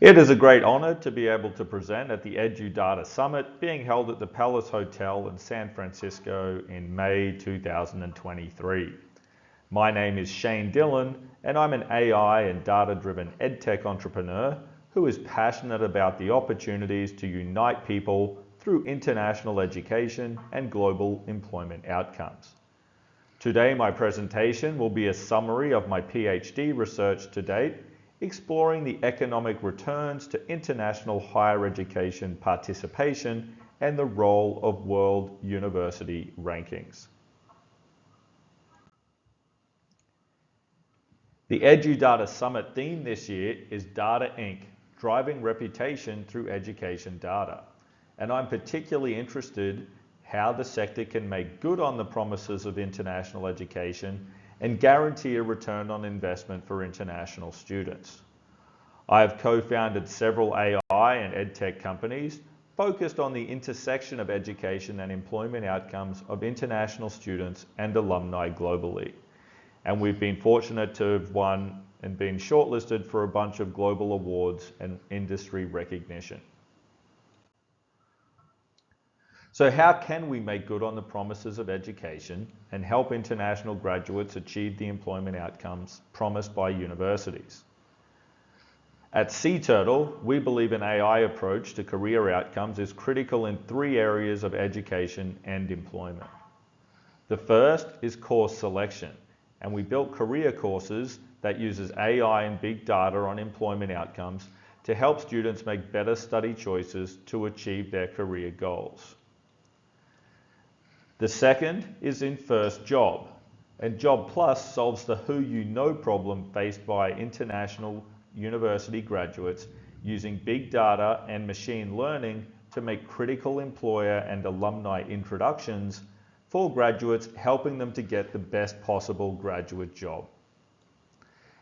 It is a great honor to be able to present at the EduData Summit being held at the Palace Hotel in San Francisco in May 2023. My name is Shane Dillon, and I'm an AI and data-driven edtech entrepreneur who is passionate about the opportunities to unite people through international education and global employment outcomes. Today, my presentation will be a summary of my PhD research to date, exploring the economic returns to international higher education participation and the role of world university rankings. The EduData Summit theme this year is Data Inc., driving reputation through education data. And I'm particularly interested how the sector can make good on the promises of international education and guarantee a return on investment for international students. I have co-founded several AI and edtech companies focused on the intersection of education and employment outcomes of international students and alumni globally. And we've been fortunate to have won and been shortlisted for a bunch of global awards and industry recognition. So how can we make good on the promises of education and help international graduates achieve the employment outcomes promised by universities? At Cturtle, we believe an AI approach to career outcomes is critical in three areas of education and employment. The first is course selection, and we built career courses that uses AI and big data on employment outcomes to help students make better study choices to achieve their career goals. The second is in First Job, and Job Plus solves the who you know problem faced by international university graduates using big data and machine learning to make critical employer and alumni introductions for graduates, helping them to get the best possible graduate job.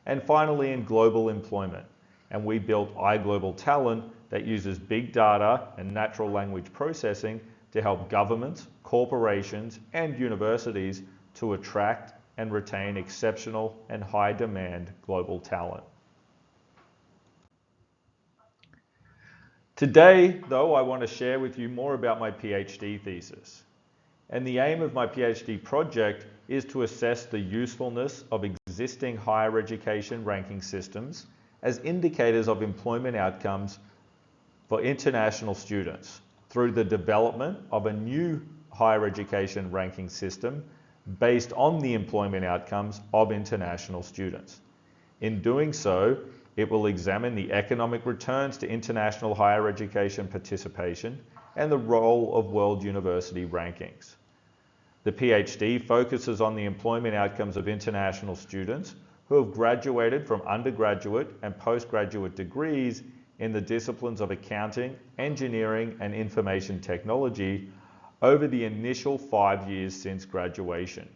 And finally, in global employment, and we built iGlobal Talent that uses big data and natural language processing to help governments, corporations, and universities to attract and retain exceptional and high demand global talent. Today, though, I want to share with you more about my PhD thesis. And the aim of my PhD project is to assess the usefulness of existing higher education ranking systems as indicators of employment outcomes for international students through the development of a new higher education ranking system based on the employment outcomes of international students. In doing so, it will examine the economic returns to international higher education participation and the role of world university rankings. The PhD focuses on the employment outcomes of international students who have graduated from undergraduate and postgraduate degrees in the disciplines of accounting, engineering, and information technology over the initial 5 years since graduation,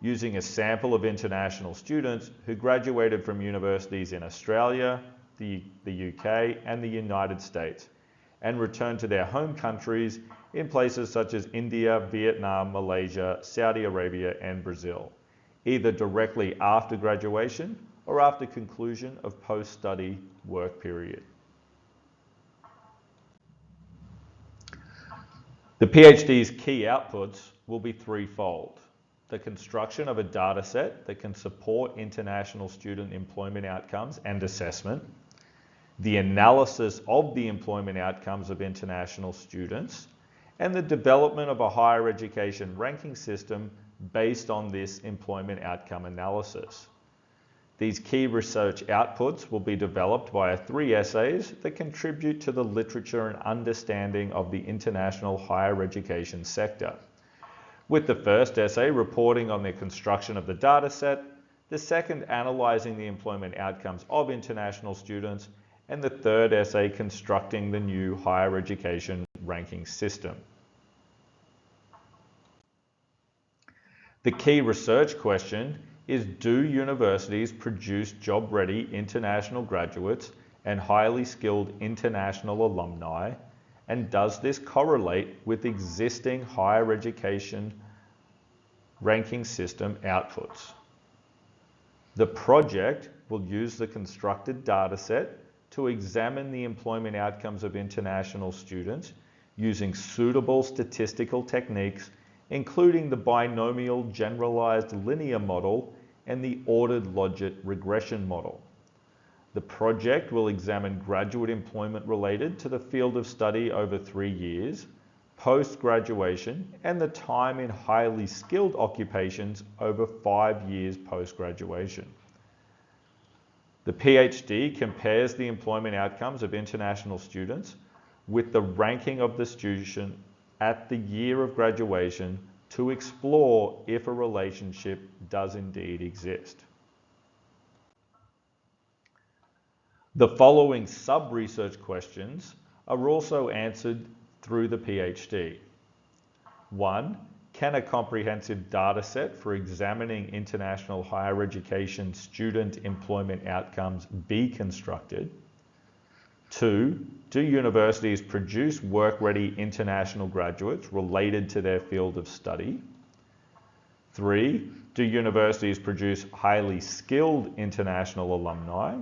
using a sample of international students who graduated from universities in Australia, the UK, and the United States, and returned to their home countries in places such as India, Vietnam, Malaysia, Saudi Arabia, and Brazil, either directly after graduation or after conclusion of post-study work period. The PhD's key outputs will be threefold: the construction of a data set that can support international student employment outcomes and assessment, the analysis of the employment outcomes of international students, and the development of a higher education ranking system based on this employment outcome analysis. These key research outputs will be developed via 3 essays that contribute to the literature and understanding of the international higher education sector, with the first essay reporting on the construction of the data set, the second analysing the employment outcomes of international students, and the third essay constructing the new higher education ranking system. The key research question is, do universities produce job-ready international graduates and highly skilled international alumni? And does this correlate with existing higher education ranking system outputs? The project will use the constructed data set to examine the employment outcomes of international students using suitable statistical techniques, including the binomial generalized linear model and the ordered logic regression model. The project will examine graduate employment related to the field of study over 3 years, post-graduation, and the time in highly skilled occupations over 5 years post-graduation. The PhD compares the employment outcomes of international students with the ranking of the student at the year of graduation to explore if a relationship does indeed exist. The following sub-research questions are also answered through the PhD. 1. Can a comprehensive data set for examining international higher education student employment outcomes be constructed? 2. Do universities produce work-ready international graduates related to their field of study? 3. Do universities produce highly skilled international alumni?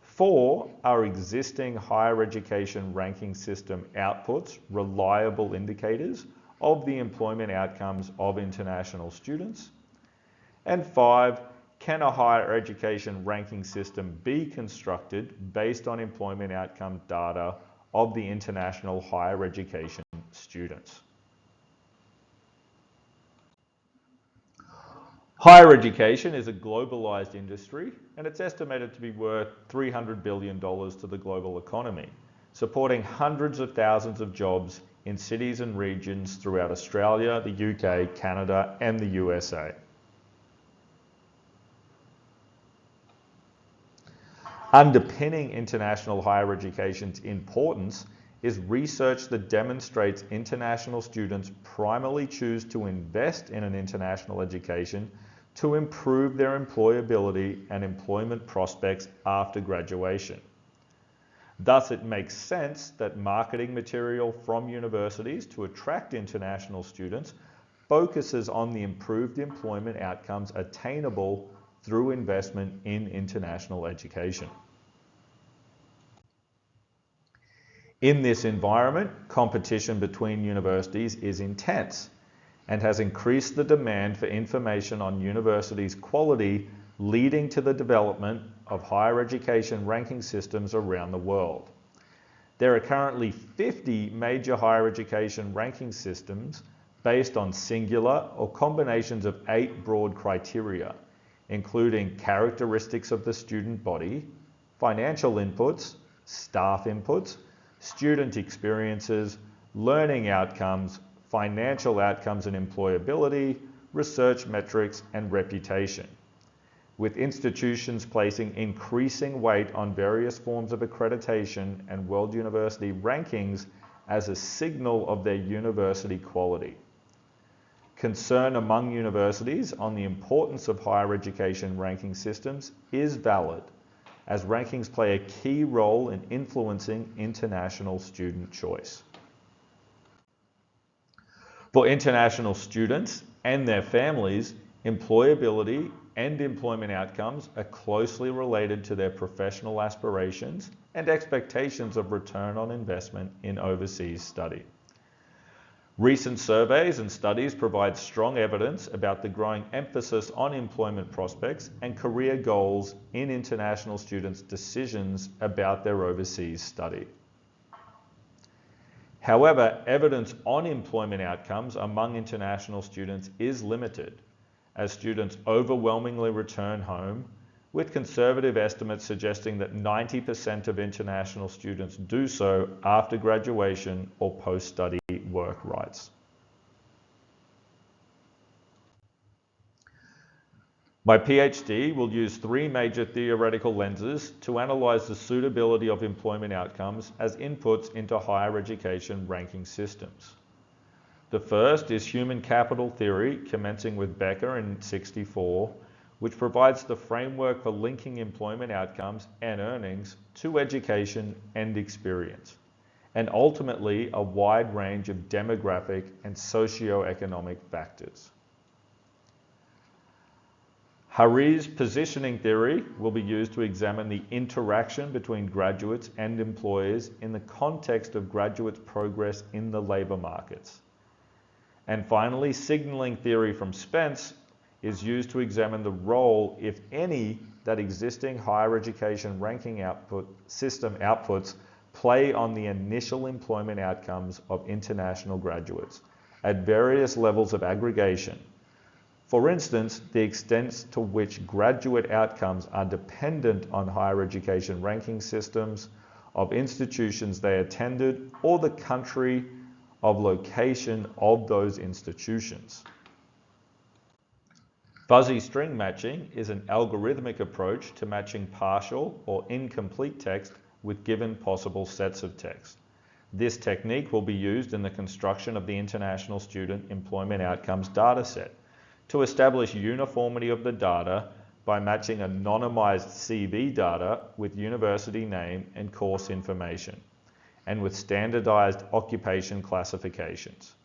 4. Are existing higher education ranking system outputs reliable indicators of the employment outcomes of international students? And 5. Can a higher education ranking system be constructed based on employment outcome data of the international higher education students? Higher education is a globalized industry, and it's estimated to be worth $300 billion to the global economy, supporting hundreds of thousands of jobs in cities and regions throughout Australia, the UK, Canada, and the USA. Underpinning international higher education's importance is research that demonstrates international students primarily choose to invest in an international education to improve their employability and employment prospects after graduation. Thus, it makes sense that marketing material from universities to attract international students focuses on the improved employment outcomes attainable through investment in international education. In this environment, competition between universities is intense and has increased the demand for information on universities' quality, leading to the development of higher education ranking systems around the world. There are currently 50 major higher education ranking systems based on singular or combinations of 8 broad criteria, including characteristics of the student body, financial inputs, staff inputs, student experiences, learning outcomes, financial outcomes and employability, research metrics, and reputation, with institutions placing increasing weight on various forms of accreditation and world university rankings as a signal of their university quality. Concern among universities on the importance of higher education ranking systems is valid, as rankings play a key role in influencing international student choice. For international students and their families, employability and employment outcomes are closely related to their professional aspirations and expectations of return on investment in overseas study. Recent surveys and studies provide strong evidence about the growing emphasis on employment prospects and career goals in international students' decisions about their overseas study. However, evidence on employment outcomes among international students is limited, as students overwhelmingly return home, with conservative estimates suggesting that 90% of international students do so after graduation or post-study work rights. My PhD will use 3 major theoretical lenses to analyze the suitability of employment outcomes as inputs into higher education ranking systems. The first is human capital theory, commencing with Becker in '64, which provides the framework for linking employment outcomes and earnings to education and experience, and ultimately a wide range of demographic and socio-economic factors. Hariri's positioning theory will be used to examine the interaction between graduates and employers in the context of graduates' progress in the labour markets. And finally, signaling theory from Spence is used to examine the role, if any, that existing higher education ranking system outputs play on the initial employment outcomes of international graduates at various levels of aggregation. For instance, the extent to which graduate outcomes are dependent on higher education ranking systems of institutions they attended or the country of location of those institutions. Fuzzy string matching is an algorithmic approach to matching partial or incomplete text with given possible sets of text. This technique will be used in the construction of the International Student Employment Outcomes dataset to establish uniformity of the data by matching anonymized CV data with university name and course information, and with standardized occupation classifications.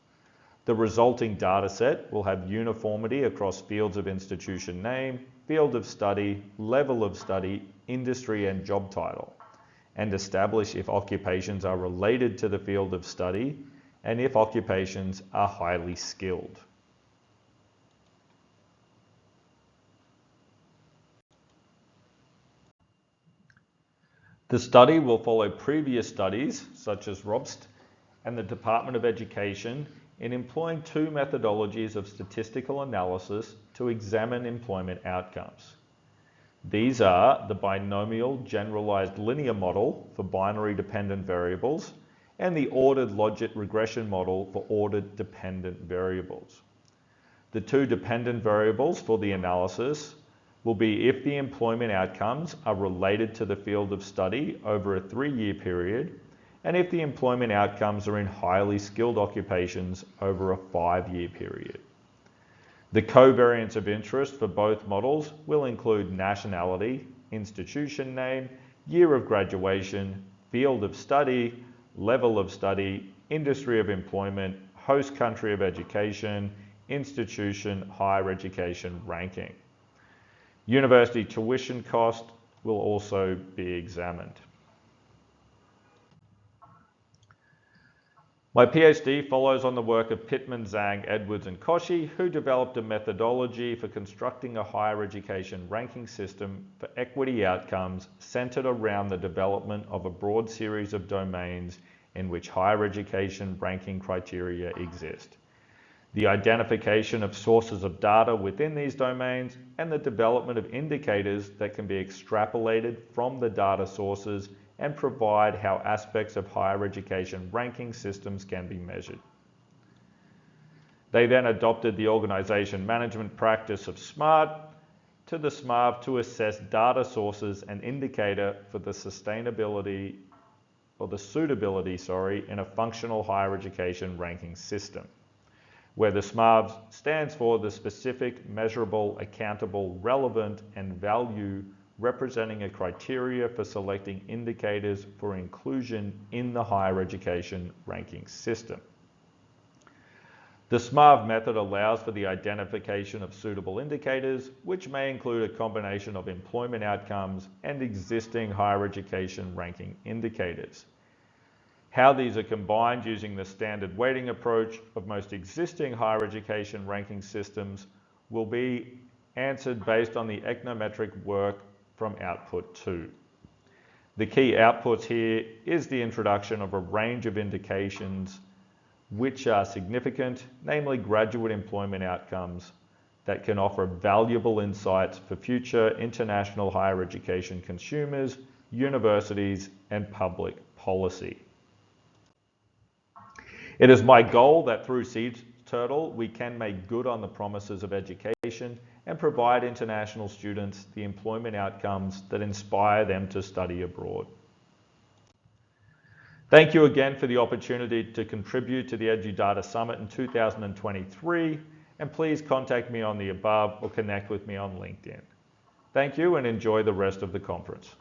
The resulting dataset will have uniformity across fields of institution name, field of study, level of study, industry and job title, and establish if occupations are related to the field of study and if occupations are highly skilled. The study will follow previous studies, such as ROBST and the Department of Education, in employing two methodologies of statistical analysis to examine employment outcomes. These are the binomial generalized linear model for binary dependent variables and the ordered logic regression model for ordered dependent variables. The two dependent variables for the analysis will be if the employment outcomes are related to the field of study over a 3-year period, and if the employment outcomes are in highly skilled occupations over a 5-year period. The covariance of interest for both models will include nationality, institution name, year of graduation, field of study, level of study, industry of employment, host country of education, institution, higher education ranking. University tuition cost will also be examined. My PhD follows on the work of Pittman, Zhang, Edwards and Koshy, who developed a methodology for constructing a higher education ranking system for equity outcomes centered around the development of a broad series of domains in which higher education ranking criteria exist, the identification of sources of data within these domains, and the development of indicators that can be extrapolated from the data sources and provide how aspects of higher education ranking systems can be measured. They then adopted the organization management practice of SMART to the SMART to assess data sources and indicator for the sustainability or the suitability, in a functional higher education ranking system, where the SMART stands for the specific, measurable, accountable, relevant, and value representing a criteria for selecting indicators for inclusion in the higher education ranking system. The SMART method allows for the identification of suitable indicators, which may include a combination of employment outcomes and existing higher education ranking indicators. How these are combined using the standard weighting approach of most existing higher education ranking systems will be answered based on the econometric work from output 2. The key outputs here is the introduction of a range of indications which are significant, namely graduate employment outcomes that can offer valuable insights for future international higher education consumers, universities, and public policy. It is my goal that through Cturtle, we can make good on the promises of education and provide international students the employment outcomes that inspire them to study abroad. Thank you again for the opportunity to contribute to the EduData Summit in 2023, and please contact me on the above or connect with me on LinkedIn. Thank you and enjoy the rest of the conference.